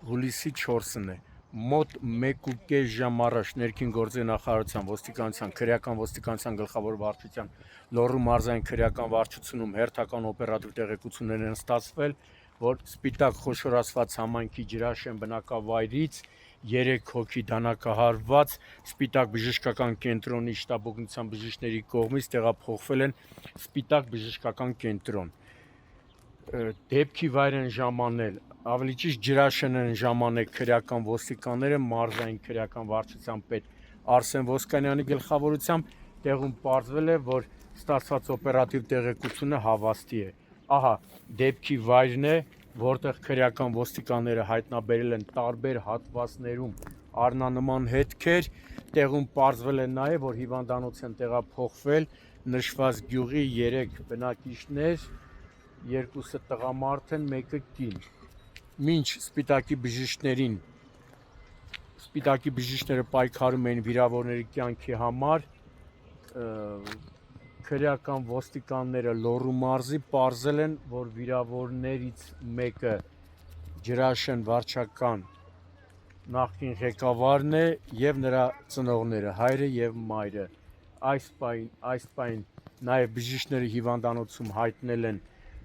հուլիսի 4-ն է, մոտ 1.5 ժամ առաջ ներքին գործերի նախարարության ոստիկանության քրեական ոստիկանության գլխավոր վարչության Լոռու մարզային քրեական վարչությունում հերթական օպերատիվ տեղեկություններ են ստացվել, որ Սպիտակ խոշորացված համայնքի Ջրաշեն բնակավայրից 3 հոգի դանակահարված Սպիտակ բժշկական կենտրոնի շտապօգնության բժիշկների կողմից տեղափոխվել են Սպիտակ բժշկական կենտրոն։ Դեպքի վայր են ժամանել, ավելի ճիշտ Ջրաշեն են ժամանել քրեական ոստիկանները մարզային քրեական վարչության պետ Արսեն Ոսկանյանի գլխավորությամբ, տեղում պարզվել է, որ ստացված օպերատիվ տեղեկությունը հավաստի է։ Ահա դեպքի վայրն է, որտեղ քրեական ոստիկանները հայտնաբերել են տարբեր հատվածներում առնանման հետքեր, տեղում պարզվել է նաև, որ հիվանդանոց են տեղափոխվել նշված գյուղի 3 բնակիչներ, 2-ը տղամարդ են, 1-ը կին։ Մինչ Սպիտակի բժիշկները պայքարում էին վիրավորների կյանքի համար, քրեական ոստիկանները Լոռու մարզի պարզել են, որ վիրավորներից մեկը Ջրաշեն վարչական նախկին ղեկավարն է և նրա ծնողները, հայրը և մայրը։ Այս պահին նաև բժիշկները հիվանդանոցում հայտնել են,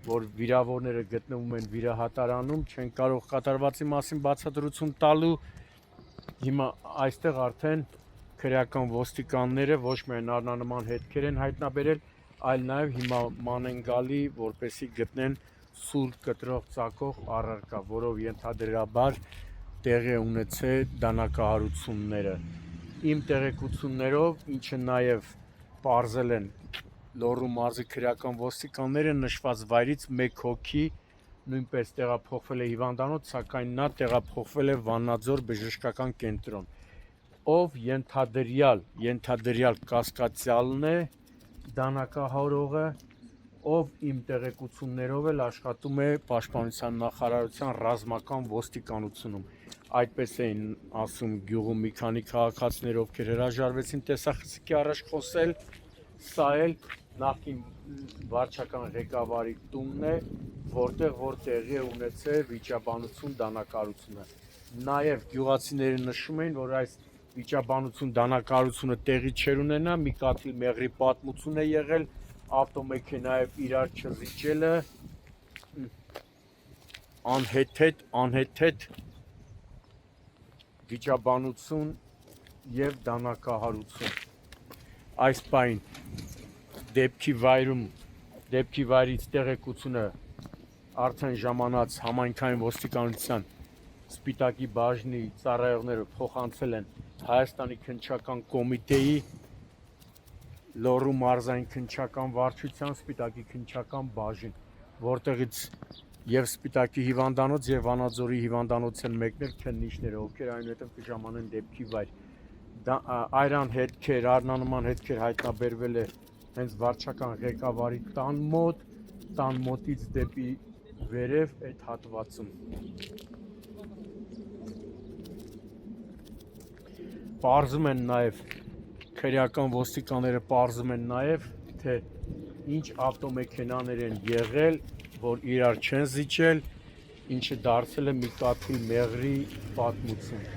որ վիրավորները գտնվում են վիրահատարանում, չեն կարող կատարվածի մասին բացատրություն տալու։ Հիմա այստեղ արդեն քրեական ոստիկանները ոչ միայն առնանման հետքեր են հայտնաբերել, այլ նաև հիմա ման են գալի, որպեսզի գտնեն սուր կտրող ծակող առարկա, որով ենթադրաբար տեղի է ունեցել դանակահարությունները։ Իմ տեղեկություններով, ինչը նաև պարզել են Լոռու մարզի քրեական ոստիկանները, նշված վայրից 1 հոգի նույնպես տեղափոխվել է հիվանդանոց, սակայն նա տեղափոխվել է Վանաձոր բժշկական կենտրոն, ով ենթադրյալ կասկածյալն է, դանակահարողը, ով իմ տեղեկություններով էլ աշխատում է Պաշտպանության նախարարության ռազմական ոստիկանությունում։ Այդպես էին ասում գյուղում մի քանի քաղաքացիներ, ովքեր հրաժարվեցին տեսախցիկի առաջ խոսել։ Սա էլ նախկին վարչական ղեկավարի տունն է, որտեղ տեղի է ունեցել վիճաբանություն դանակահարությունը։ Նաև գյուղացիները նշում էին, որ այս վիճաբանություն դանակահարությունը տեղի չէր ունենա, մի կաթիլ մեղրի պատմություն է եղել, ավտոմեքենայով իրար չզիջելը, անհեթեթ վիճաբանություն և դանակահարություն։ Այս պահին դեպքի վայրից տեղեկությունը արդեն ժամանած համայնքային ոստիկանության Սպիտակի բաժնի ծառայողները փոխանցել են Հայաստանի քննչական կոմիտեի, Լոռու մարզային քննչական վարչության Սպիտակի քննչական բաժին, որտեղից և Սպիտակի հիվանդանոց և Վանաձորի հիվանդանոց են մեկնել քննիչները, ովքեր այնուհետև կժամանեն դեպքի վայր։ Այրան հետքեր, առնանման հետքեր հայտնաբերվել է հենց վարչական ղեկավարի տան մոտ, տան մոտից դեպի վերև այդ հատվածում։ Պարզում են նաև, քրեական ոստիկանները պարզում են նաև, թե ինչ ավտոմեքենաներ են եղել, որ իրար չեն զիջել, ինչը դարձել է մի կաթիլ մեղրի պատմություն։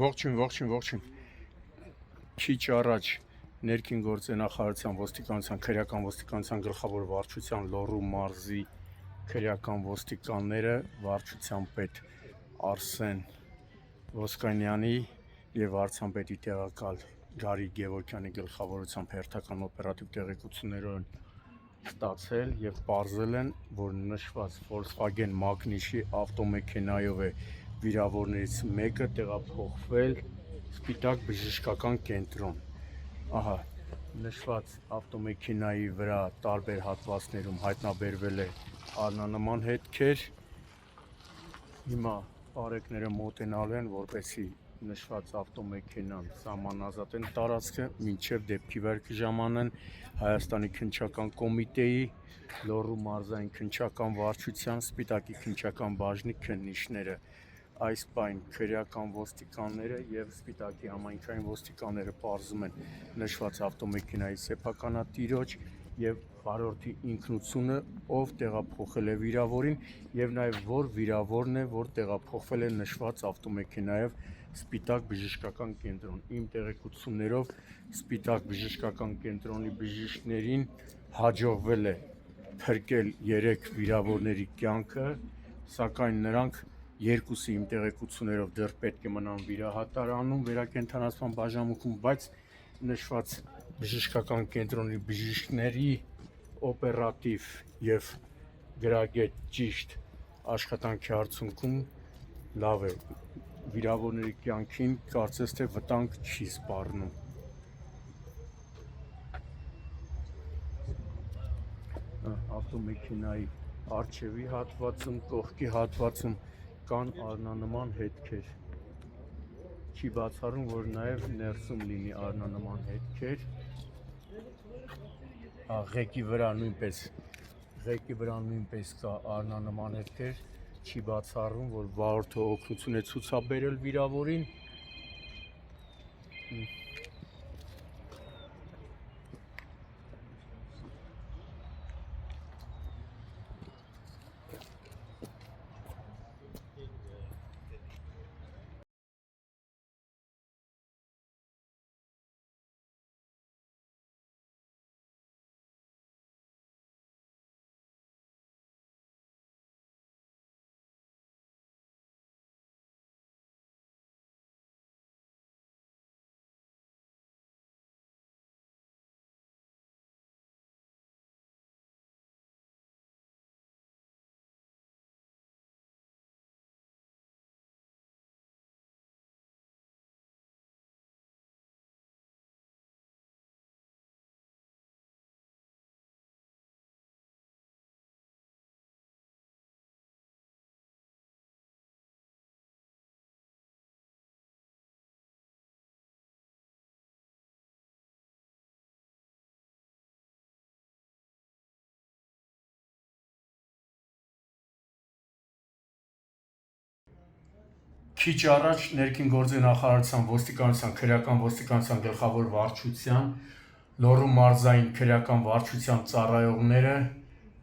Ողջույն։ Քիչ առաջ ներքին գործերի նախարարության ոստիկանության քրեական ոստիկանության գլխավոր վարչության Լոռու մարզի քրեական ոստիկանները վարչության պետ Արսեն Ոսկանյանի եւ վարչապետի տեղակալ Գարիկ Գևորգյանի գլխավորությամբ հերթական օպերատիվ տեղեկություններով ստացել եւ պարզել են, որ նշված Volkswagen Magnish-ի ավտոմեքենայով է վիրավորներից մեկը տեղափոխվել Սպիտակ բժշկական կենտրոն։ Ահա, նշված ավտոմեքենայի վրա տարբեր հատվածներում հայտնաբերվել է արնանման հետքեր։ Հիմա բարեկները մոտենալու են, որպեսզի նշված ավտոմեքենան սահմանազատեն տարածքը, մինչև դեպքի վարկի ժամանեն Հայաստանի քննչական կոմիտեի, Լոռու մարզային քննչական վարչության, Սպիտակի քննչական բաժնի քննիչները։ Այս պայն քրեական ոստիկանները եւ Սպիտակի համայնքային ոստիկանները պարզում են նշված ավտոմեքենայի սեփականատիրոջ եւ վարորդի ինքնությունը, ով տեղափոխել է վիրավորին եւ նաեւ որ վիրավորն է, որ տեղափոխվել է նշված ավտոմեքենայով Սպիտակ բժշկական կենտրոն։ Իմ տեղեկություններով Սպիտակ բժշկական կենտրոնի բժիշկներին հաջողվել է փրկել 3 վիրավորների կյանքը, սակայն նրանք երկուսի իմ տեղեկություններով դեռ պետք է մնան վիրահատարանում վերակենդանացման բաժանմունքում, բայց նշված բժշկական կենտրոնի բժիշկների օպերատիվ եւ գրագետ ճիշտ աշխատանքի արդյունքում լավ է, վիրավորների կյանքին կարծես թե վտանգ չի սպառնում։ Ավտոմեքենայի առջևի հատվածում, կողքի հատվածում կան արնանման հետքեր, չի բացառում, որ նաև ներսում լինի արնանման հետքեր, ղեկի վրա նույնպես կա արնանման հետքեր, չի բացառում, որ վարորդը օգնություն է ցուցաբերել վիրավորին։ Քիչ առաջ ներքին գործերի նախարարության ոստիկանության քրեական ոստիկանության գլխավոր վարչության Լոռու մարզային քրեական վարչության ծառայողները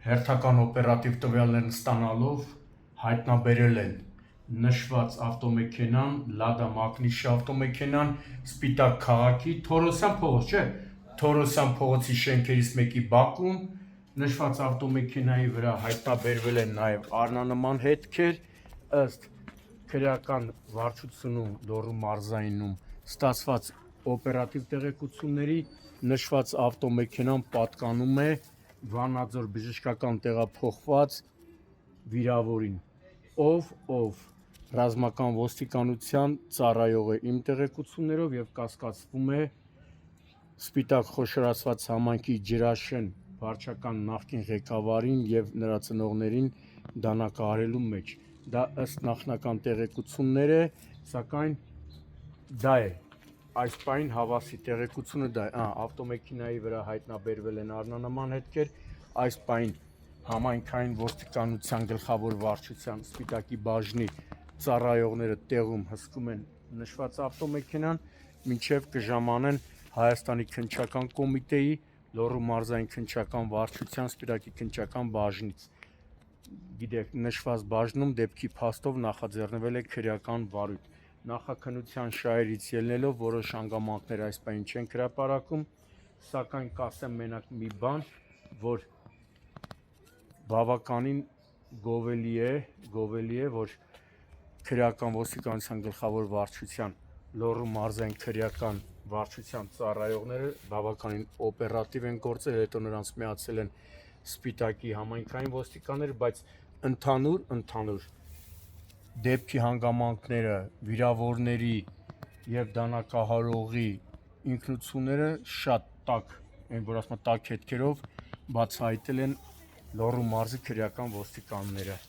հերթական օպերատիվ տվյալներ ստանալով հայտնաբերել են նշված ավտոմեքենան, Լադա Magnish ավտոմեքենան Սպիտակ քաղաքի Թորոսյան փողոցի շենքերից մեկի բակում։ Նշված ավտոմեքենայի վրա հայտնաբերվել են նաև արնանման հետքեր, ըստ քրեական վարչությունում Լոռու մարզայինում ստացված օպերատիվ տեղեկությունների նշված ավտոմեքենան պատկանում է Վանաձոր բժշկական տեղափոխված վիրավորին, ով ռազմական ոստիկանության ծառայող է իմ տեղեկություններով եւ կասկածվում է Սպիտակ խոշորացված համայնքի Ջրաշեն վարչական նախկին ղեկավարին եւ նրա ծնողներին դանակահարելու մեջ։ Դա ըստ նախնական տեղեկություններ է, սակայն դա է այս պայն հավասի տեղեկությունը դա է, ավտոմեքենայի վրա հայտնաբերվել են արնանման հետքեր, այս պայն համայնքային ոստիկանության գլխավոր վարչության Սպիտակի բաժնի ծառայողները տեղում հսկում են նշված ավտոմեքենան, մինչև կժամանեն Հայաստանի քննչական կոմիտեի, Լոռու մարզային քննչական վարչության Սպիտակի քննչական բաժնից։ Գիտեք, նշված բաժնում դեպքի փաստով նախաձեռնվել է քրեական վարույթ։ նախաքննության շահերից ելնելով որոշ հանգամանքներ այս պահին չեն հրապարակում, սակայն կասեմ մենակ մի բան, որ բավականին գովելի է, որ քրեական ոստիկանության գլխավոր վարչության Լոռու մարզային քրեական վարչության ծառայողները բավականին օպերատիվ են գործել, հետո նրանց միացել են Սպիտակի համայնքային ոստիկանները, բայց ընդհանուր դեպքի հանգամանքները, վիրավորների եւ դանակահարողի ինքնությունները շատ տաք, այն որ ասում տաք հետքերով բացահայտել են Լոռու մարզի քրեական ոստիկանները։